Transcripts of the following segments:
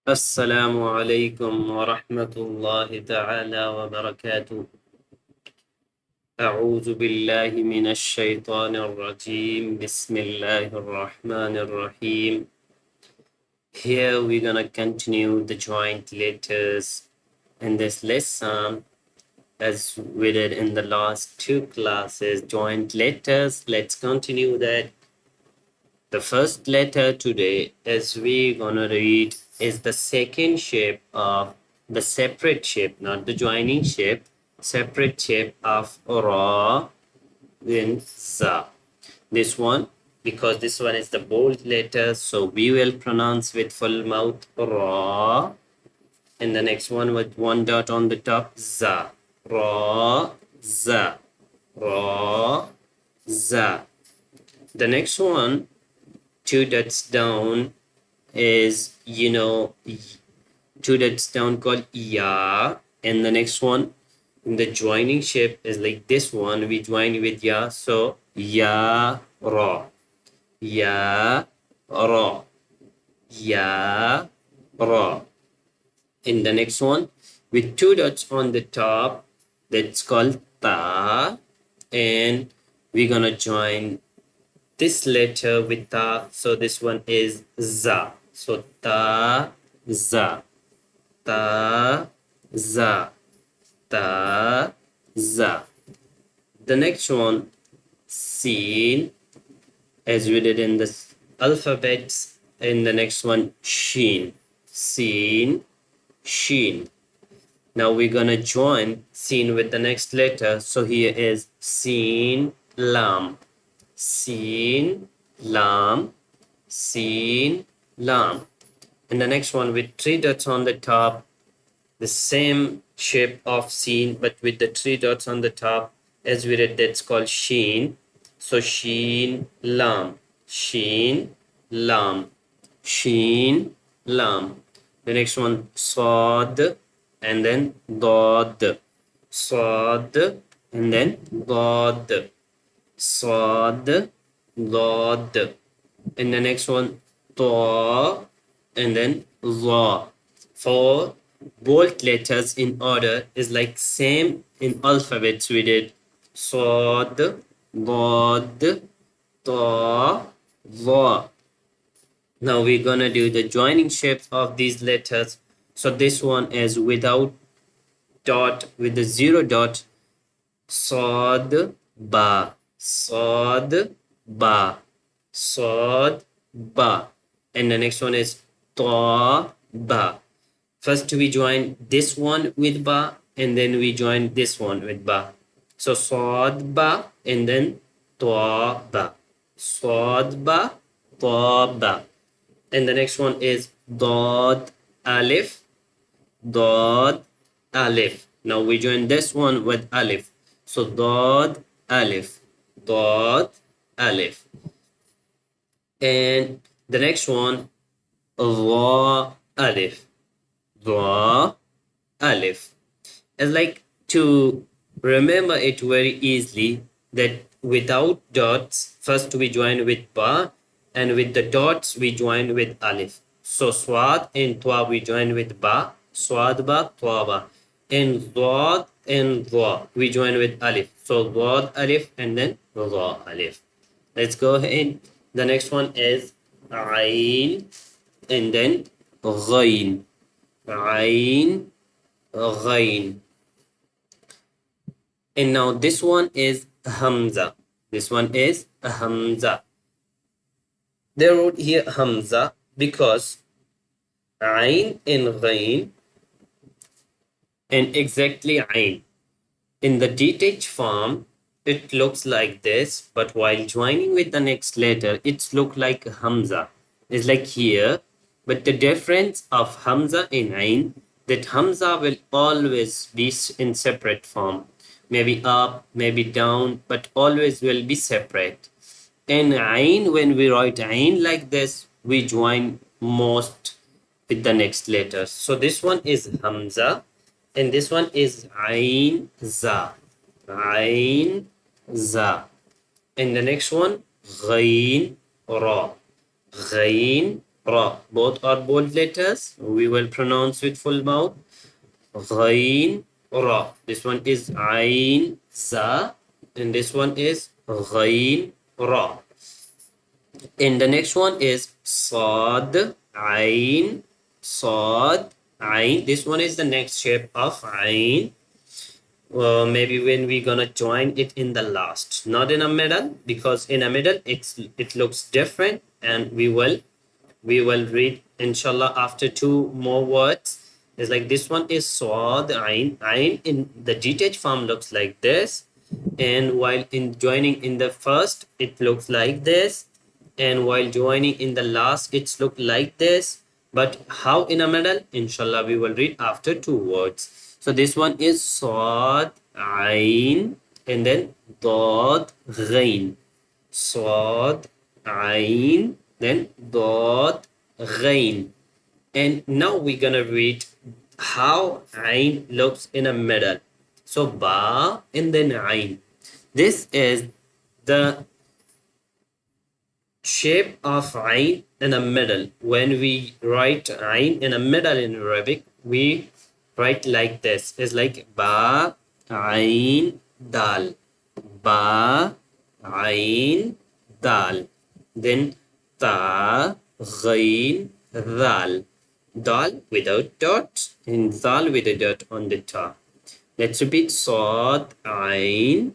السلام عليكم ورحمة الله تعالى وبركاته. أعوذ بالله من الشيطان الرجيم. بسم الله الرحمن الرحيم. Here we're gonna continue the joint letters in this lesson as we did in the last two classes. Joint letters. Let's continue that. The first letter today, as we're gonna read, is the second shape of the separate shape, not the joining shape, separate shape of Ra, then Za. This one, because this one is the bold letter, so we will pronounce with full mouth Ra, and the next one with one dot on the top, Za. Ra, Za. Ra, Za. The next one, two dots down, is two dots down called ya, and the next one in the joining shape is like this one. We join with ya, so ya ra, ya ra, ya ra. In the next one with two dots on the top, that's called ta, and we're gonna join this letter with ta, so this one is za. So ta, za, ta, za, ta, za. The next one, sin, as we did in the alphabets. In the next one, sheen, sin, sheen. Now we're gonna join sin with the next letter. So here is sin, lam, sin, lam, sin, lam. And the next one with three dots on the top, the same shape of sin, but with the three dots on the top, as we read, that's called sheen. So sheen, lam, sheen, lam, sheen, lam. The next one, sad, and then dad, sad, and then dad, sad, dad. And the next one, ta, and then za. For bold letters in order is like same in alphabets. We did sad, dad, ta, za. Now we're gonna do the joining shapes of these letters. So this one is without dot, with the zero dot, sad, ba, sad, ba, sad, ba. And the next one is ta, ba. First we join this one with ba, and then we join this one with ba. So sad, ba, and then ta, ba. Sad, ba, ta, ba. And the next one is dad, alif, dad, alif. Now we join this one with alif. So dad, alif, dad, alif. And the next one, ra, alif, ra, alif. It's like to remember it very easily that without dots, first we join with ba, and with the dots we join with alif. So swad and twa we join with ba, swad ba, twa ba. And dad and dha we join with alif. So dad alif and then dha alif. Let's go ahead. The next one is ayn and then ghayn. Ayn, ghayn. And now this one is hamza. This one is hamza. They wrote here hamza because ayn and ghayn, and exactly ayn. In the detached form, it looks like this, but while joining with the next letter, it's look like hamza. It's like here, but the difference of hamza and ayn, that hamza will always be in separate form. Maybe up, maybe down, but always will be separate. And ayn, when we write ayn like this, we join most with the next letters. So this one is hamza, and this one is ayn za. Ayn za. And the next one, ghayn ra. Ghayn Ra. Both are bold letters. We will pronounce with full mouth. Ghain, Ra. This one is Ain, Za, and this one is Ghain, Ra. And the next one is Sad, Ain, Sad, Ain. This one is the next shape of Ain. Maybe when we're gonna join it in the last, not in a middle, because in a middle it looks different, and we will read inshallah after two more words. It's like this one is Swad Ain. Ain in the detached form looks like this, and while in joining in the first it looks like this, and while joining in the last it's look like this. But how in a middle, inshallah we will read after two words. So this one is Swad Ain, and then Dad Ghain. Swad Ain, then Dad Ghain. And now we're gonna read how Ain looks in a middle. So Ba and then Ain. This is the shape of Ain in a middle. When we write Ain in a middle in Arabic, we write like this. It's like Ba Ain Dal. Ba Ain Dal. Then Ta Ghain Dal. Dal without dot and Dal with a dot on the ta. Let's repeat. Sad Ain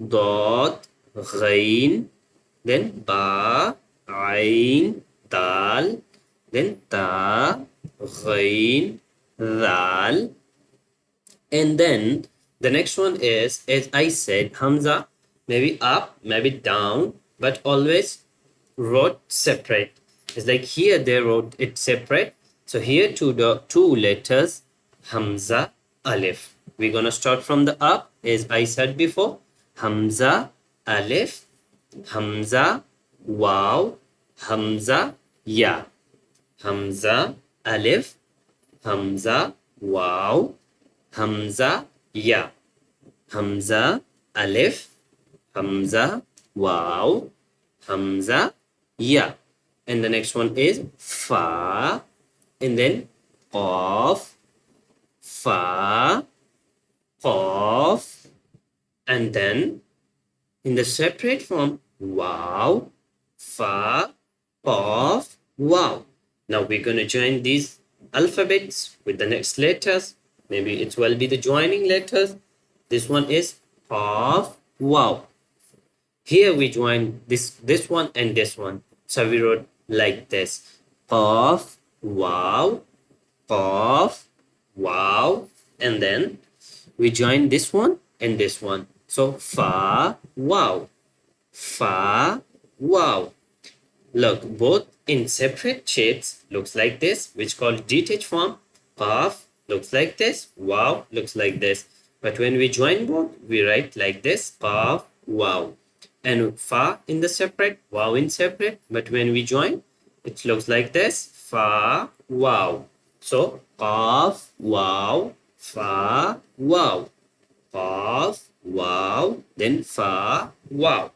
Dot Ghain, then Ba Ain Dal, then Ta Ghain Dal. And then the next one is, as I said, Hamza, maybe up, maybe down, but always wrote separate. It's like here they wrote it separate. So here two letters, Hamza, Alif. We're gonna start from the up, as I said before. Hamza, Alif, Hamza, Waw, Hamza, Ya. Hamza, Alif, Hamza, Waw, Hamza, Ya. Hamza, Alif, Hamza, Waw, Hamza, Ya. And the next one is Fa, and then Qaf, Fa, Qaf, and then in the separate form, Waw, Fa, Qaf, Waw. Now we're going to join these alphabets with the next letters. Maybe it will be the joining letters. This one is Qaf, Waw. Here we join this one and this one. So we wrote like this. Qaf, Waw, Qaf, Waw. And then we join this one and this one. So Fa, Waw, Fa, Waw. Look, both in separate shapes looks like this, which called detached form. Qaf looks like this, Waw looks like this. But when we join both, we write like this, Qaf, Waw. And Fa in the separate, Waw in separate. But when we join, it looks like this, Fa, Waw. So Qaf, Waw, Fa, Waw. Qaf, Waw, then Fa, Waw.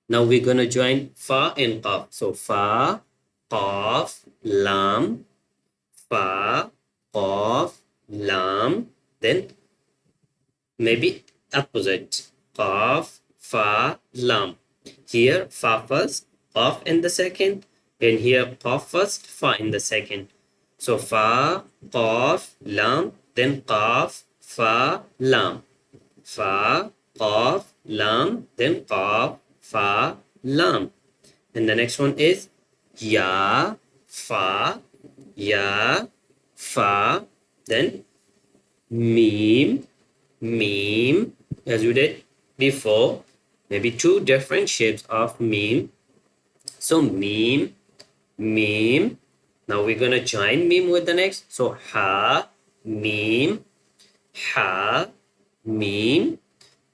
Now we're gonna join Fa and Qaf. So Fa, Qaf, Lam, Fa, Qaf, Lam, then maybe opposite. Qaf, Fa, Lam. Here Fa first, Qaf in the second, and here Qaf first, Fa in the second. So Fa, Qaf, Lam, then Qaf, Fa, Lam. Fa, Qaf, Lam, then Qaf, Fa, Lam. And the next one is Ya, Fa, Ya, Fa, then Mim, Mim, as we did before. Maybe two different shapes of Mim. So Mim, Mim. Now we're gonna join Mim with the next. So Ha, Mim, Ha, Mim.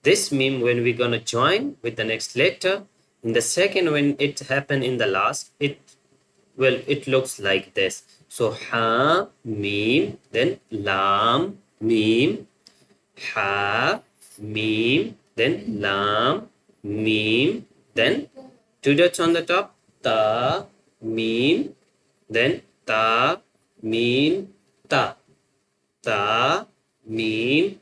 This Mim, when we're gonna join with the next letter, in the second when it happened in the last, it looks like this. So Ha, Mim, then Lam, Mim, Ha, Mim, then Lam, Mim, then two dots on the top, Ta, Mim, then ta, mim, ta, ta, mim,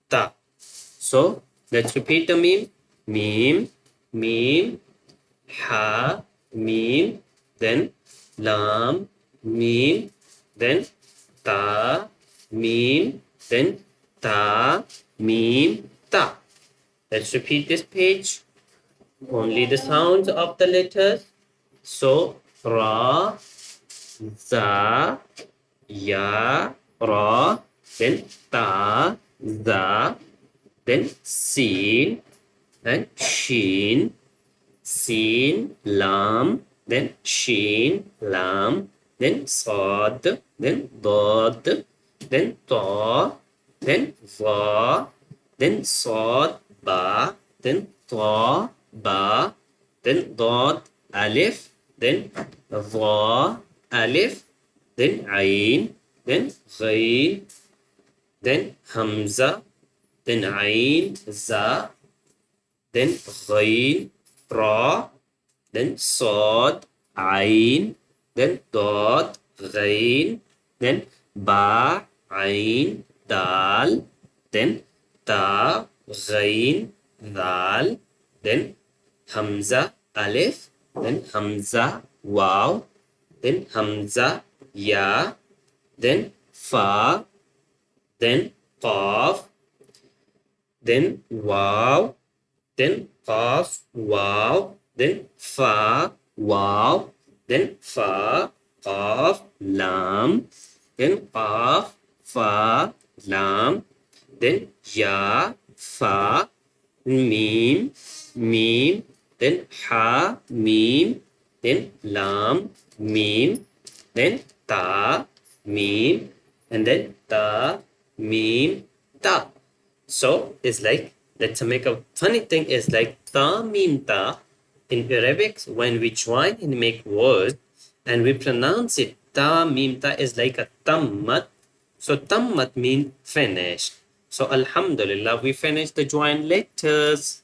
ta. So let's repeat the meme. Meme, meme, ha, meme, then lam, meme, then ta, meme, then ta, meme, ta. Let's repeat this page. Only the sounds of the letters. So ra, za, ya, ra, then ta, za, then sin, then sheen, sin, lam, then sheen, lam, then sad, then dad, then ta, then va, then sad, ba, then ta, ba, then dad, alif, then va, alif, then ain, then ghain, then hamza, then ain, za, then ghain, ra, then sad, ain, then dad, ghain, then ba, ain, dal, then ta, ghain, dal, then hamza, alif, then hamza, waw, then hamza, ya, then fa, then qaf, then waw, then qaf, waw, then fa, waw, then fa, qaf, lam, then qaf, fa, lam, then ya, fa, mim, mim, then ha, mim, then lam, mim, then ta, mim, and then ta, mim, ta. So it's like, let's make a funny thing is like ta, mim, ta. In Arabic, when we join and make words and we pronounce it, ta, mim, ta is like a tammat. So tammat means finished. So alhamdulillah, we finished the joined letters.